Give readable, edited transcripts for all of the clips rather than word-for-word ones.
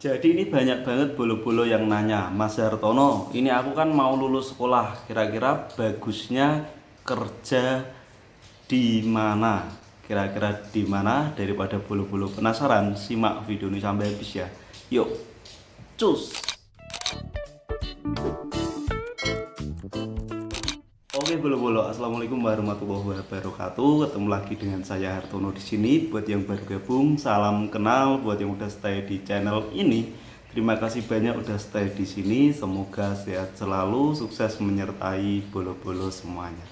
Jadi ini banyak banget bolo-bolo yang nanya, Mas Hartono, ini aku kan mau lulus sekolah, kira-kira bagusnya kerja di mana? Kira-kira di mana? Daripada bolo-bolo penasaran, simak video ini sampai habis ya. Yuk, cus! Oke bolo-bolo, assalamualaikum warahmatullahi wabarakatuh. Ketemu lagi dengan saya Hartono di sini. Buat yang baru gabung, salam kenal. Buat yang udah stay di channel ini, terima kasih banyak udah stay di sini. Semoga sehat selalu, sukses menyertai bolo-bolo semuanya.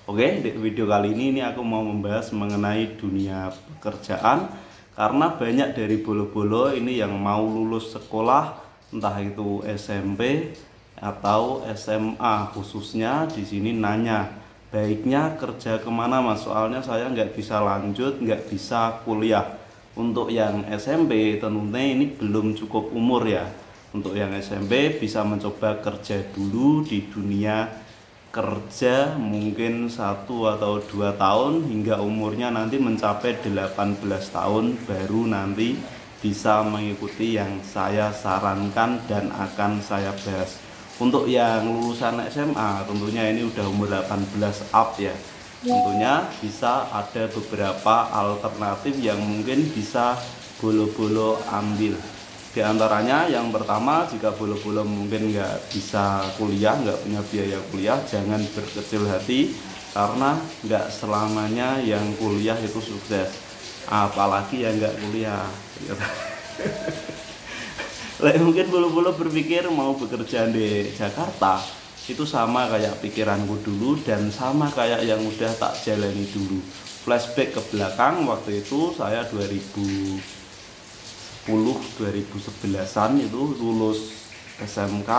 Oke, di video kali ini aku mau membahas mengenai dunia pekerjaan. Karena banyak dari bolo-bolo ini yang mau lulus sekolah, entah itu SMP atau SMA, khususnya di sini nanya baiknya kerja kemana Mas, soalnya saya nggak bisa lanjut, nggak bisa kuliah. Untuk yang SMP tentunya ini belum cukup umur ya. Untuk yang SMP bisa mencoba kerja dulu di dunia kerja mungkin 1 atau 2 tahun hingga umurnya nanti mencapai 18 tahun baru nanti bisa mengikuti yang saya sarankan dan akan saya bahas. Untuk yang lulusan SMA tentunya ini udah umur 18 up ya. Tentunya bisa ada beberapa alternatif yang mungkin bisa bolo-bolo ambil. Di antaranya yang pertama, jika bolo-bolo mungkin nggak bisa kuliah, nggak punya biaya kuliah, jangan berkecil hati karena nggak selamanya yang kuliah itu sukses. Apalagi yang nggak kuliah. Mungkin bolo-bolo berpikir mau bekerja di Jakarta itu sama kayak pikiranku dulu dan sama kayak yang udah tak jalani dulu. Flashback ke belakang, waktu itu saya 2011an itu lulus SMK,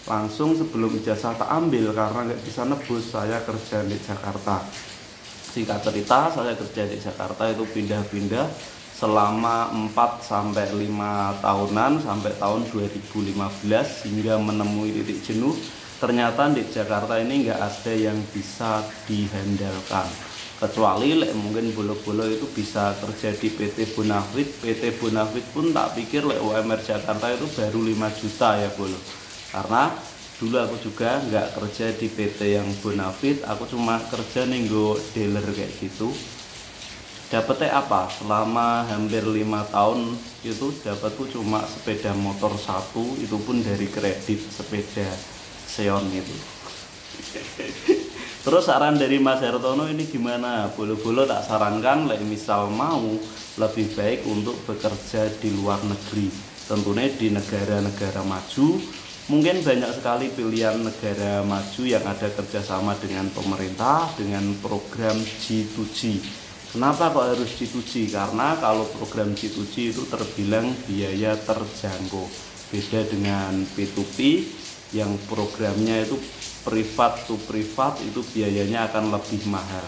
langsung sebelum ijazah tak ambil karena nggak bisa nebus, saya kerja di Jakarta. Singkat cerita, saya kerja di Jakarta itu pindah-pindah selama 4-5 tahunan sampai tahun 2015 hingga menemui titik jenuh. Ternyata di Jakarta ini nggak ada yang bisa dihandalkan, kecuali mungkin bolo-bolo itu bisa kerja di PT Bonafit. PT Bonafit pun tak pikir UMR Jakarta itu baru 5 juta ya bolo, karena dulu aku juga nggak kerja di PT yang Bonafit, aku cuma kerja nego dealer kayak gitu. Dapatnya apa? Selama hampir 5 tahun itu dapatku cuma sepeda motor 1, itu pun dari kredit sepeda Xeon itu. Terus saran dari Mas Hartono ini gimana? Bolo-bolo tak sarankan misal mau lebih baik untuk bekerja di luar negeri, tentunya di negara-negara maju. Mungkin banyak sekali pilihan negara maju yang ada kerjasama dengan pemerintah dengan program G2G. Kenapa kok harus G2G? Karena kalau program G2G itu terbilang biaya terjangkau. Beda dengan P2P yang programnya itu privat to privat, itu biayanya akan lebih mahal.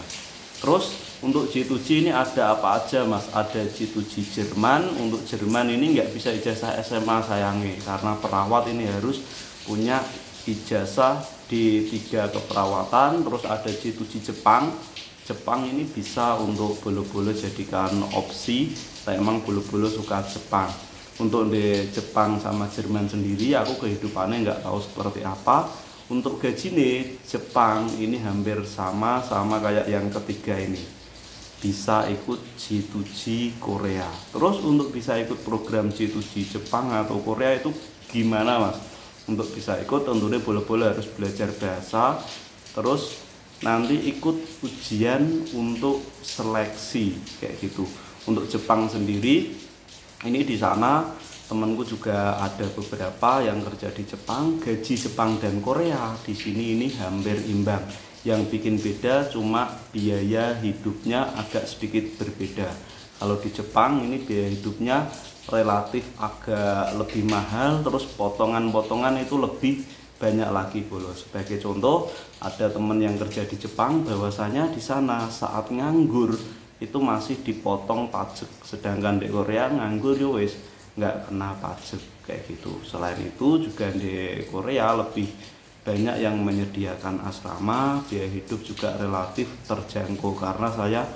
Terus untuk G2G ini ada apa aja Mas? Ada G2G Jerman. Untuk Jerman ini nggak bisa ijazah SMA sayangi, karena perawat ini harus punya ijazah di 3 keperawatan. Terus ada G2G Jepang. Jepang ini bisa untuk bolo-bolo jadikan opsi, saya emang bolo-bolo suka Jepang. Untuk di Jepang sama Jerman sendiri aku kehidupannya nggak tahu seperti apa. Untuk gaji nih Jepang ini hampir sama kayak yang ketiga ini, bisa ikut G2G Korea. Terus untuk bisa ikut program G2G Jepang atau Korea itu gimana Mas? Untuk bisa ikut tentunya bolo-bolo harus belajar bahasa, terus nanti ikut ujian untuk seleksi kayak gitu. Untuk Jepang sendiri ini di sana temanku juga ada beberapa yang kerja di Jepang. Gaji Jepang dan Korea di sini ini hampir imbang. Yang bikin beda cuma biaya hidupnya agak sedikit berbeda. Kalau di Jepang ini biaya hidupnya relatif agak lebih mahal, terus potongan-potongan itu lebih banyak lagi bolo. Sebagai contoh, ada teman yang kerja di Jepang, bahwasanya di sana saat nganggur itu masih dipotong pajak, sedangkan di Korea nganggur yo wis nggak kena pajak kayak gitu. Selain itu juga di Korea lebih banyak yang menyediakan asrama, biaya hidup juga relatif terjangkau karena saya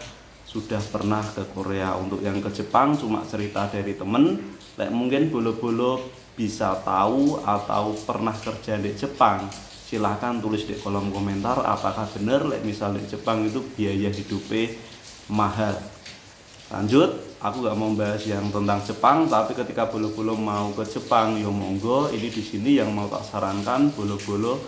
sudah pernah ke Korea. Untuk yang ke Jepang cuma cerita dari temen, Lek mungkin bolo-bolo bisa tahu atau pernah kerja di Jepang, silahkan tulis di kolom komentar apakah benar lek misal di Jepang itu biaya hidupnya mahal. Lanjut, aku gak mau bahas yang tentang Jepang, tapi ketika bolo-bolo mau ke Jepang, yo monggo, ini di sini yang mau tak sarankan bolo-bolo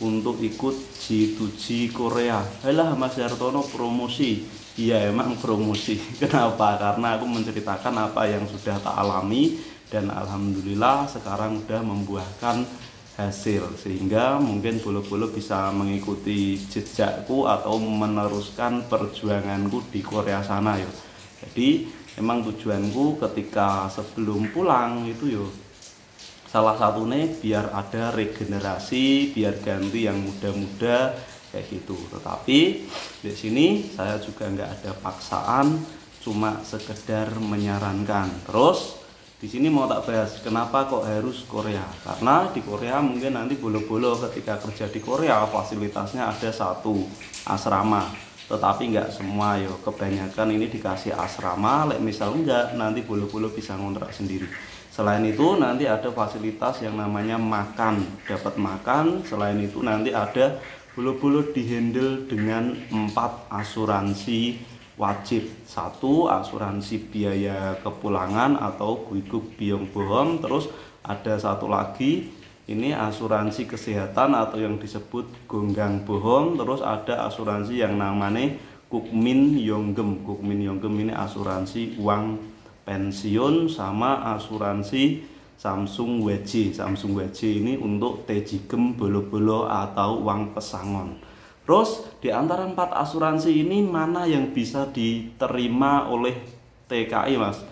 untuk ikut G2G Korea. Alah Mas Yartono promosi. Iya emang promosi. Kenapa? Karena aku menceritakan apa yang sudah tak alami dan alhamdulillah sekarang udah membuahkan hasil, sehingga mungkin bolo-bolo bisa mengikuti jejakku atau meneruskan perjuanganku di Korea sana yo. Jadi emang tujuanku ketika sebelum pulang itu yo salah satunya biar ada regenerasi, biar ganti yang muda-muda kayak gitu. Tetapi di sini saya juga nggak ada paksaan, cuma sekedar menyarankan. Terus di sini mau tak bahas kenapa kok harus Korea. Karena di Korea mungkin nanti bolo-bolo ketika kerja di Korea fasilitasnya ada satu asrama, tetapi nggak semua yo. Kebanyakan ini dikasih asrama, lek misal enggak nanti bolo-bolo bisa ngontrak sendiri. Selain itu nanti ada fasilitas yang namanya makan, dapat makan. Selain itu nanti ada bolo-bolo dihandle dengan 4 asuransi wajib. Satu, asuransi biaya kepulangan atau guiguk biong bohong. Terus ada satu lagi, ini asuransi kesehatan atau yang disebut gonggang bohong. Terus ada asuransi yang namanya Kukmin Yonggem. Kukmin Yonggem ini asuransi uang pensiun, sama asuransi Samsung WJ. Samsung WJ ini untuk tejigem bolo-bolo atau uang pesangon. Terus di antara 4 asuransi ini mana yang bisa diterima oleh TKI Mas?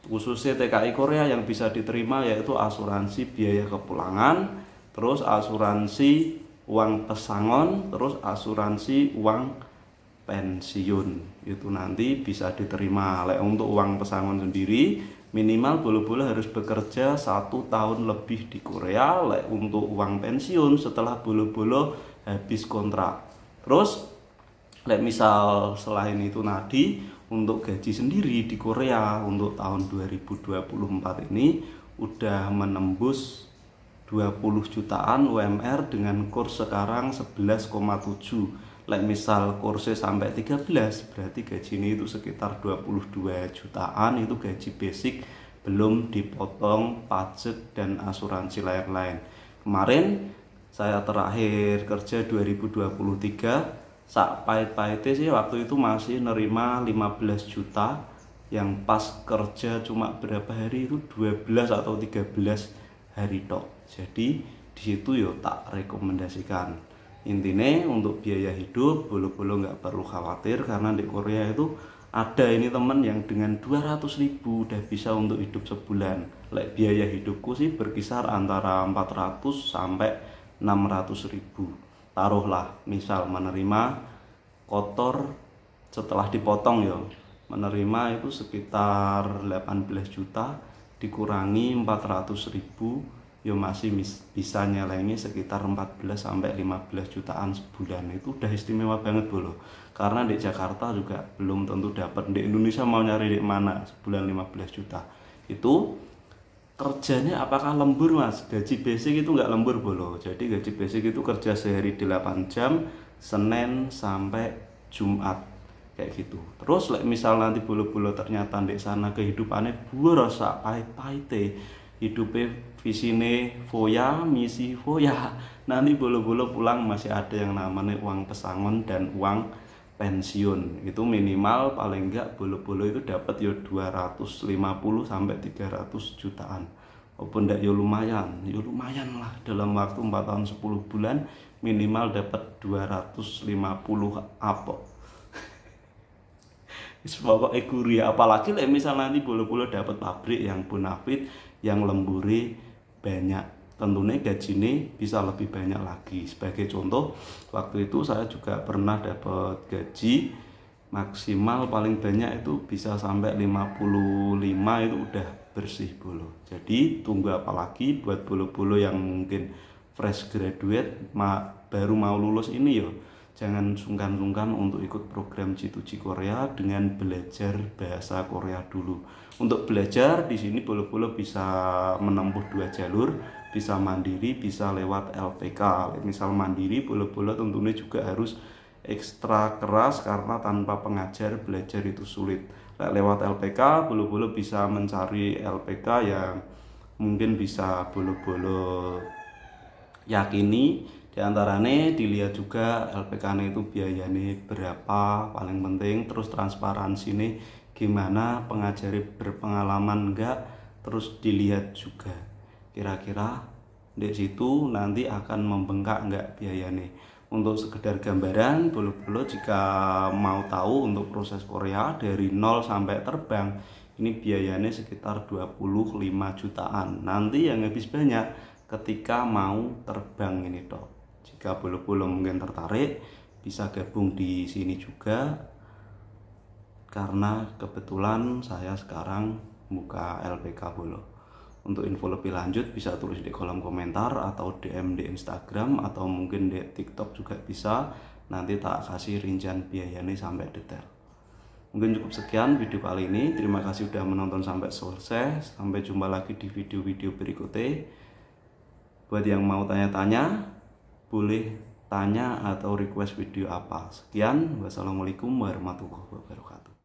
Khususnya TKI Korea yang bisa diterima yaitu asuransi biaya kepulangan, terus asuransi uang pesangon, terus asuransi uang pensiun. Itu nanti bisa diterima. Lek untuk uang pesangon sendiri minimal bolo-bolo harus bekerja 1 tahun lebih di Korea. Lek untuk uang pensiun setelah bolo-bolo habis kontrak. Terus lek misal selain itu tadi untuk gaji sendiri di Korea untuk tahun 2024 ini udah menembus 20 jutaan UMR dengan kurs sekarang 11,7. Lek misal kursnya sampai 13 berarti gaji ini itu sekitar 22 jutaan, itu gaji basic belum dipotong pajak dan asuransi lain-lain. Kemarin saya terakhir kerja 2023, sak pahit-pahitnya sih waktu itu masih nerima 15 juta, yang pas kerja cuma berapa hari itu 12 atau 13 hari tok. Jadi disitu yo tak rekomendasikan. Intinya untuk biaya hidup bolo-bolo nggak perlu khawatir, karena di Korea itu ada ini temen yang dengan 200.000 udah bisa untuk hidup sebulan. Lek biaya hidupku sih berkisar antara 400 sampai 600.000. Taruhlah misal menerima kotor setelah dipotong ya, menerima itu sekitar 18 juta dikurangi 400.000 ya masih bisa nyelengi sekitar 14 sampai 15 jutaan sebulan. Itu udah istimewa banget bolo. Karena di Jakarta juga belum tentu dapat. Di Indonesia mau nyari di mana sebulan 15 juta. Itu kerjanya apakah lembur Mas? Gaji basic itu nggak lembur bolo. Jadi gaji basic itu kerja sehari 8 jam, Senin sampai Jumat kayak gitu. Terus misal nanti bolo-bolo ternyata di sana kehidupannya boros sak pahit-pahite, hidupnya visine foya, misi foya. Nanti bolo-bolo pulang masih ada yang namanya uang pesangon dan uang pensiun. Itu minimal paling enggak bolo-bolo itu dapat ya 250 sampai 300 jutaan. Walaupun enggak ya lumayan lah, dalam waktu 4 tahun 10 bulan minimal dapat 250 apa. Pokoknya gurih. Apalagi misal nanti bolo-bolo dapat pabrik yang bonafit, yang lemburi banyak, tentunya gajinya bisa lebih banyak lagi. Sebagai contoh, waktu itu saya juga pernah dapat gaji maksimal paling banyak itu bisa sampai 55, itu udah bersih bolo. Jadi tunggu apa lagi buat bolo-bolo yang mungkin fresh graduate baru mau lulus ini yo. Jangan sungkan-sungkan untuk ikut program G2G Korea dengan belajar bahasa Korea dulu. Untuk belajar di sini Bolo-Bolo bisa menempuh dua jalur, bisa mandiri, bisa lewat LPK. Misal mandiri, Bolo-Bolo tentunya juga harus ekstra keras karena tanpa pengajar belajar itu sulit. Lewat LPK, Bolo-Bolo bisa mencari LPK yang mungkin bisa Bolo-Bolo yakini. Diantaranya dilihat juga LPK itu biayanya berapa, paling penting terus transparansi nih gimana, pengajari berpengalaman enggak, terus dilihat juga kira-kira di situ nanti akan membengkak enggak biayanya. Untuk sekedar gambaran, Bolo-Bolo jika mau tahu untuk proses Korea dari 0 sampai terbang ini biayanya sekitar 25 jutaan. Nanti yang habis banyak ketika mau terbang ini toh. Jika Bolo-Bolo mungkin tertarik, bisa gabung di sini juga. Karena kebetulan saya sekarang buka LPK Bolo. Untuk info lebih lanjut bisa tulis di kolom komentar atau DM di Instagram atau mungkin di TikTok juga bisa. Nanti tak kasih rincian biayanya sampai detail. Mungkin cukup sekian video kali ini. Terima kasih sudah menonton sampai selesai. Sampai jumpa lagi di video-video berikutnya. Buat yang mau tanya-tanya, boleh tanya atau request video apa. Sekian, wassalamualaikum warahmatullahi wabarakatuh.